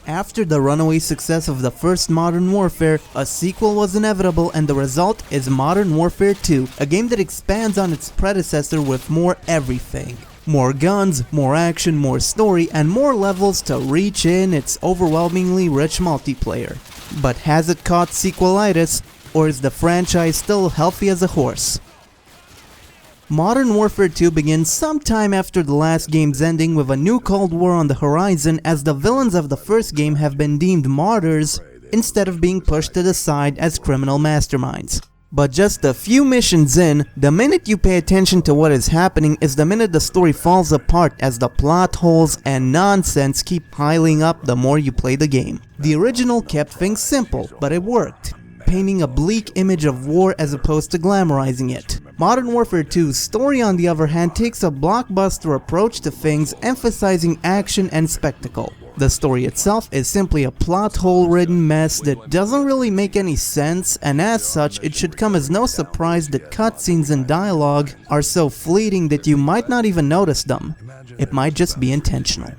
After the runaway success of the first Modern Warfare, a sequel was inevitable, and the result is Modern Warfare 2, a game that expands on its predecessor with more everything. More guns, more action, more story, and more levels to reach in its overwhelmingly rich multiplayer. But has it caught sequelitis, or is the franchise still healthy as a horse? Modern Warfare 2 begins sometime after the last game's ending with a new Cold War on the horizon, as the villains of the first game have been deemed martyrs instead of being pushed to the side as criminal masterminds. But just a few missions in, the minute you pay attention to what is happening is the minute the story falls apart, as the plot holes and nonsense keep piling up the more you play the game. The original kept things simple, but it worked, painting a bleak image of war as opposed to glamorizing it. Modern Warfare 2's story, on the other hand, takes a blockbuster approach to things, emphasizing action and spectacle. The story itself is simply a plot hole-ridden mess that doesn't really make any sense, and as such, it should come as no surprise that cutscenes and dialogue are so fleeting that you might not even notice them. It might just be intentional.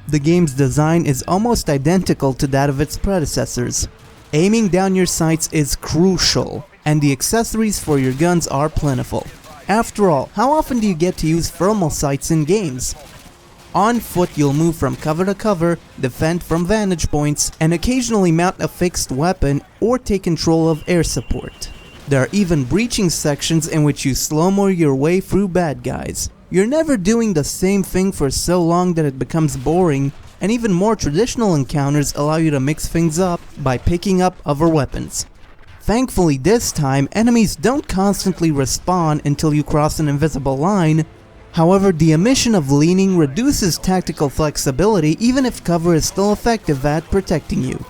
The game's design is almost identical to that of its predecessors. Aiming down your sights is crucial, and the accessories for your guns are plentiful. After all, how often do you get to use thermal sights in games? On foot, you'll move from cover to cover, defend from vantage points, and occasionally mount a fixed weapon or take control of air support. There are even breaching sections in which you slow-mo your way through bad guys. You're never doing the same thing for so long that it becomes boring, and even more traditional encounters allow you to mix things up by picking up other weapons. Thankfully this time, enemies don't constantly respawn until you cross an invisible line. However, the omission of leaning reduces tactical flexibility even if cover is still effective at protecting you.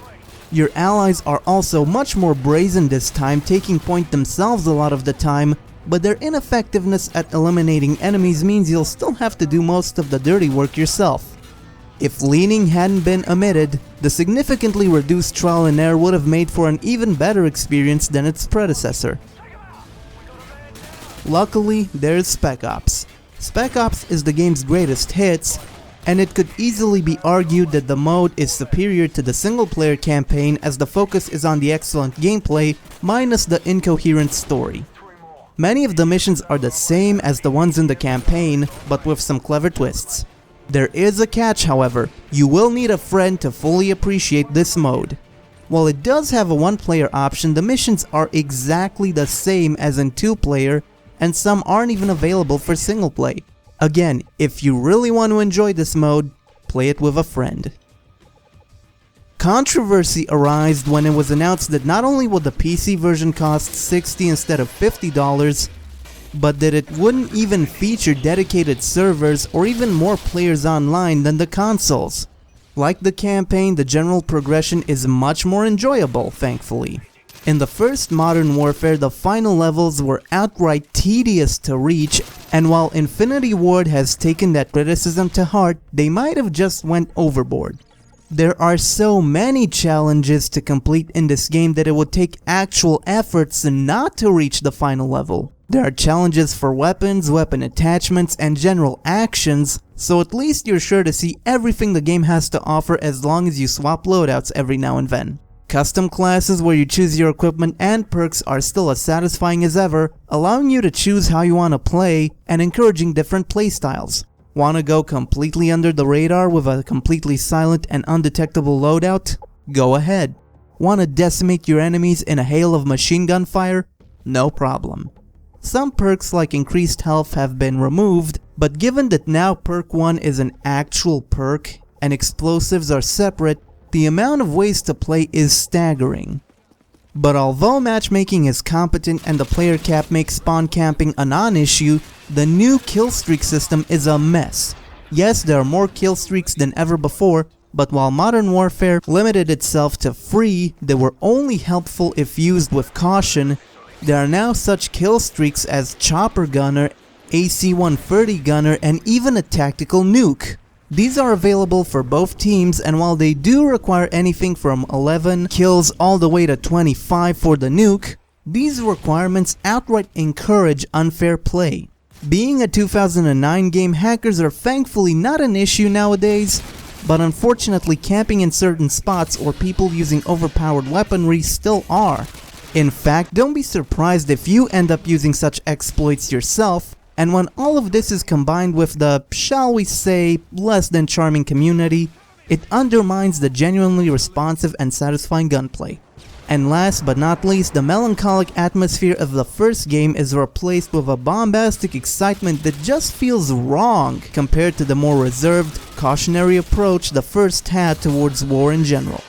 Your allies are also much more brazen this time, taking point themselves a lot of the time, but their ineffectiveness at eliminating enemies means you'll still have to do most of the dirty work yourself. If leaning hadn't been omitted, the significantly reduced trial and error would have made for an even better experience than its predecessor. Luckily, there's Spec Ops. Spec Ops is the game's greatest hits, and it could easily be argued that the mode is superior to the single-player campaign, as the focus is on the excellent gameplay minus the incoherent story. Many of the missions are the same as the ones in the campaign, but with some clever twists. There is a catch, however. You will need a friend to fully appreciate this mode. While it does have a one-player option, the missions are exactly the same as in two-player, and some aren't even available for single play. Again, if you really want to enjoy this mode, play it with a friend. Controversy arose when it was announced that not only would the PC version cost $60 instead of $50, but that it wouldn't even feature dedicated servers or even more players online than the consoles. Like the campaign, the general progression is much more enjoyable, thankfully. In the first Modern Warfare, the final levels were outright tedious to reach, and while Infinity Ward has taken that criticism to heart, they might have just went overboard. There are so many challenges to complete in this game that it would take actual efforts not to reach the final level. There are challenges for weapons, weapon attachments, and general actions, so at least you're sure to see everything the game has to offer as long as you swap loadouts every now and then. Custom classes where you choose your equipment and perks are still as satisfying as ever, allowing you to choose how you want to play and encouraging different playstyles. Want to go completely under the radar with a completely silent and undetectable loadout? Go ahead. Want to decimate your enemies in a hail of machine gun fire? No problem. Some perks like increased health have been removed, but given that now perk 1 is an actual perk and explosives are separate, the amount of ways to play is staggering. But although matchmaking is competent and the player cap makes spawn camping a non-issue, the new killstreak system is a mess. Yes, there are more killstreaks than ever before, but while Modern Warfare limited itself to free that were only helpful if used with caution, there are now such killstreaks as Chopper Gunner, AC-130 Gunner, and even a Tactical Nuke. These are available for both teams, and while they do require anything from 11 kills all the way to 25 for the nuke, these requirements outright encourage unfair play. Being a 2009 game, hackers are thankfully not an issue nowadays, but unfortunately camping in certain spots or people using overpowered weaponry still are. In fact, don't be surprised if you end up using such exploits yourself, and when all of this is combined with the, shall we say, less than charming community, it undermines the genuinely responsive and satisfying gunplay. And last but not least, the melancholic atmosphere of the first game is replaced with a bombastic excitement that just feels wrong compared to the more reserved, cautionary approach the first had towards war in general.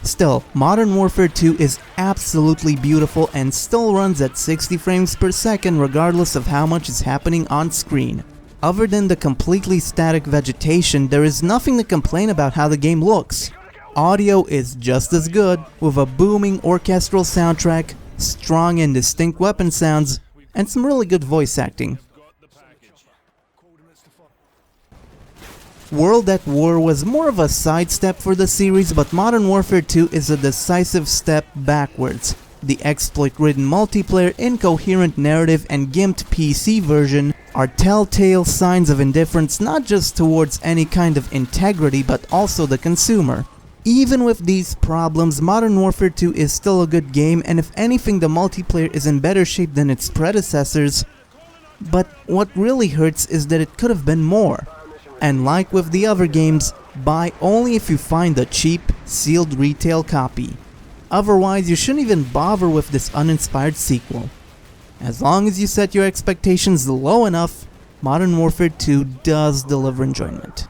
Still, Modern Warfare 2 is absolutely beautiful and still runs at 60 frames per second regardless of how much is happening on screen. Other than the completely static vegetation, there is nothing to complain about how the game looks. Audio is just as good, with a booming orchestral soundtrack, strong and distinct weapon sounds, and some really good voice acting. World at War was more of a sidestep for the series, but Modern Warfare 2 is a decisive step backwards. The exploit-ridden multiplayer, incoherent narrative, and gimped PC version are telltale signs of indifference not just towards any kind of integrity but also the consumer. Even with these problems, Modern Warfare 2 is still a good game, and if anything the multiplayer is in better shape than its predecessors. But what really hurts is that it could have been more. And like with the other games, buy only if you find a cheap, sealed retail copy. Otherwise, you shouldn't even bother with this uninspired sequel. As long as you set your expectations low enough, Modern Warfare 2 does deliver enjoyment.